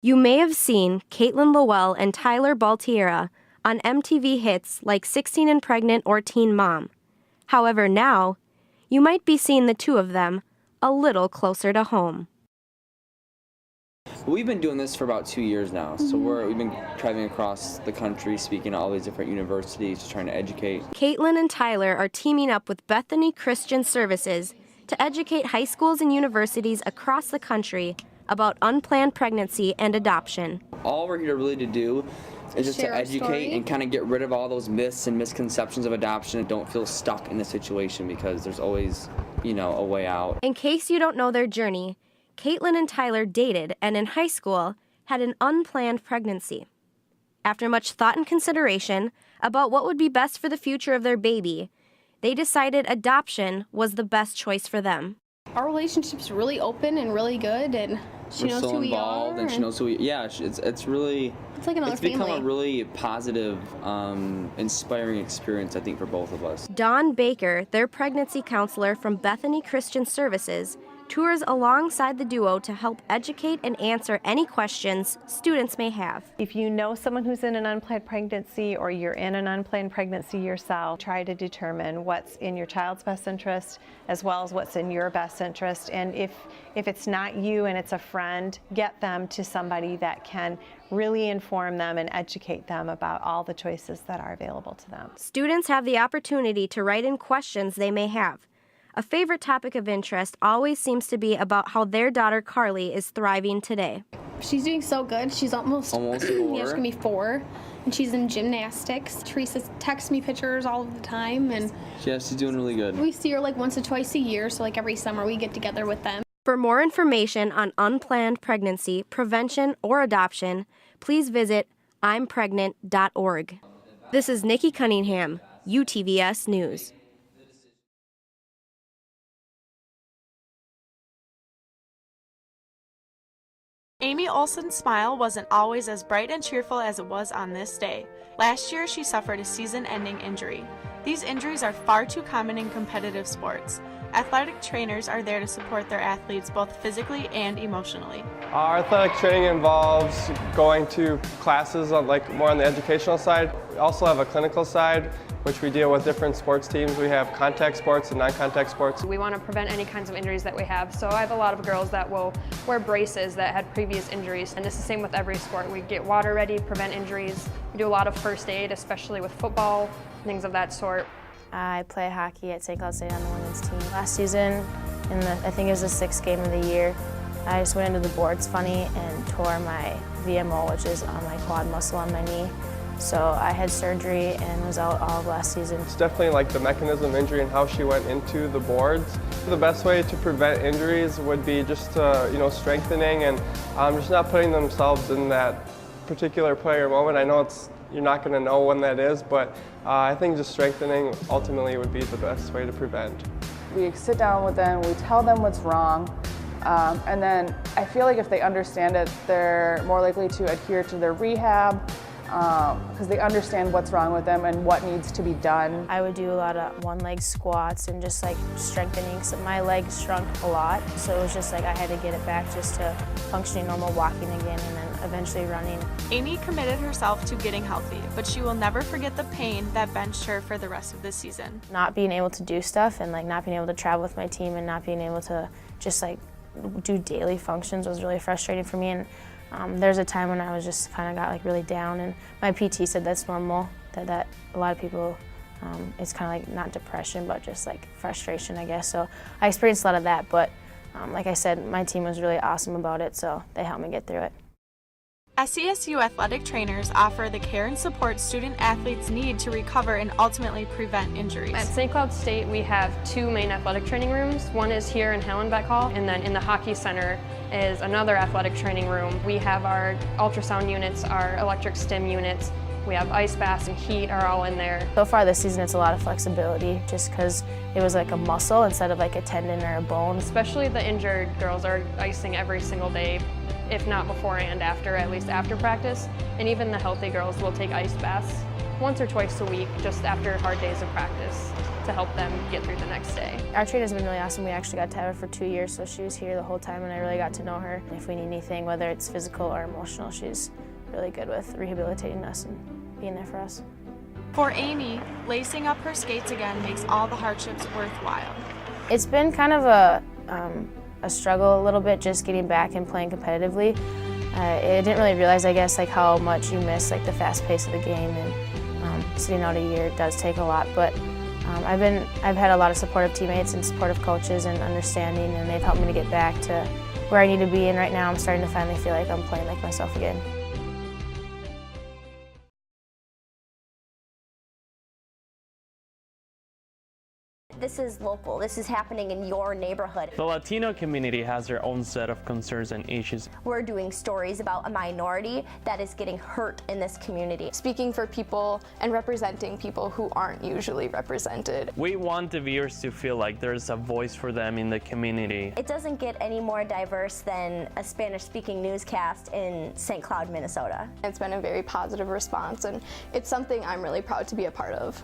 You may have seen Caitlin Lowell and Tyler Baltiera on MTV hits like 16 and Pregnant or Teen Mom. However, now, you might be seeing the two of them a little closer to home. We've been doing this for about 2 years now, so we've been traveling across the country, speaking at all these different universities, just trying to educate. Caitlin and Tyler are teaming up with Bethany Christian Services to educate high schools and universities across the country about unplanned pregnancy and adoption. All we're here really to do is just to educate and kind of get rid of all those myths and misconceptions of adoption and don't feel stuck in the situation, because there's always, a way out. In case you don't know their journey, Caitlin and Tyler dated and in high school had an unplanned pregnancy. After much thought and consideration about what would be best for the future of their baby, they decided adoption was the best choice for them. Our relationship's really open and really good, and she knows who we are. And she knows who we. Yeah, it's really. It's like another family. It's become a really positive, inspiring experience, I think, for both of us. Dawn Baker, their pregnancy counselor from Bethany Christian Services, tours alongside the duo to help educate and answer any questions students may have. If you know someone who's in an unplanned pregnancy or you're in an unplanned pregnancy yourself, try to determine what's in your child's best interest as well as what's in your best interest. And if it's not you and it's a friend, get them to somebody that can really inform them and educate them about all the choices that are available to them. Students have the opportunity to write in questions they may have. A favorite topic of interest always seems to be about how their daughter Carly is thriving today. She's doing so good. She's almost 4. Yeah, she's gonna be 4, and she's in gymnastics. Teresa texts me pictures all of the time, and yeah, she's doing really good. We see her like once or twice a year, so like every summer we get together with them. For more information on unplanned pregnancy, prevention, or adoption, please visit impregnant.org. This is Nicki Cunningham, UTVS News. Amy Olsen's smile wasn't always as bright and cheerful as it was on this day. Last year, she suffered a season-ending injury. These injuries are far too common in competitive sports. Athletic trainers are there to support their athletes both physically and emotionally. Our athletic training involves going to classes more on the educational side. We also have a clinical side, which we deal with different sports teams. We have contact sports and non-contact sports. We want to prevent any kinds of injuries that we have. So I have a lot of girls that will wear braces that had previous injuries. And it's the same with every sport. We get water ready, prevent injuries. We do a lot of first aid, especially with football, things of that sort. I play hockey at St. Cloud State on the women's team. Last season, I think it was the 6th game of the year, I just went into the boards funny and tore my VMO, which is on my quad muscle on my knee. So I had surgery and was out all of last season. It's definitely the mechanism of injury and how she went into the boards. The best way to prevent injuries would be just strengthening and just not putting themselves in that particular player moment. I know you're not going to know when that is, but I think just strengthening ultimately would be the best way to prevent. We sit down with them, we tell them what's wrong, and then I feel like if they understand it, they're more likely to adhere to their rehab because they understand what's wrong with them and what needs to be done. I would do a lot of one-leg squats and just strengthening. So my legs shrunk a lot, so it was just I had to get it back just to functioning normal, walking again, and then eventually running. Amy committed herself to getting healthy, but she will never forget the pain that benched her for the rest of the season. Not being able to do stuff and not being able to travel with my team and not being able to just do daily functions was really frustrating for me. And there's a time when I was just got really down, and my PT said that's normal, that a lot of people, it's not depression, but just frustration, I guess. So I experienced a lot of that, but like I said, my team was really awesome about it, so they helped me get through it. SCSU athletic trainers offer the care and support student athletes need to recover and ultimately prevent injuries. At St. Cloud State, we have 2 main athletic training rooms. One is here in Hallenbeck Hall, and then in the hockey center is another athletic training room. We have our ultrasound units, our electric stim units. We have ice baths and heat are all in there. So far this season, it's a lot of flexibility just because it was a muscle instead of a tendon or a bone. Especially the injured girls are icing every single day, if not before and after, at least after practice. And even the healthy girls will take ice baths once or twice a week just after hard days of practice. to help them get through the next day. Our trainer's been really awesome. We actually got to have her for 2 years, so she was here the whole time and I really got to know her. If we need anything, whether it's physical or emotional, she's really good with rehabilitating us and being there for us. For Amy, lacing up her skates again makes all the hardships worthwhile. It's been kind of a struggle a little bit just getting back and playing competitively. I didn't really realize, I guess, like how much you miss like the fast pace of the game, and sitting out a year does take a lot. But I've had a lot of supportive teammates and supportive coaches and understanding, and they've helped me to get back to where I need to be. And right now, I'm starting to finally feel like I'm playing like myself again. This is local. This is happening in your neighborhood. The Latino community has their own set of concerns and issues. We're doing stories about a minority that is getting hurt in this community. Speaking for people and representing people who aren't usually represented. We want the viewers to feel like there's a voice for them in the community. It doesn't get any more diverse than a Spanish-speaking newscast in St. Cloud, Minnesota. It's been a very positive response, and it's something I'm really proud to be a part of.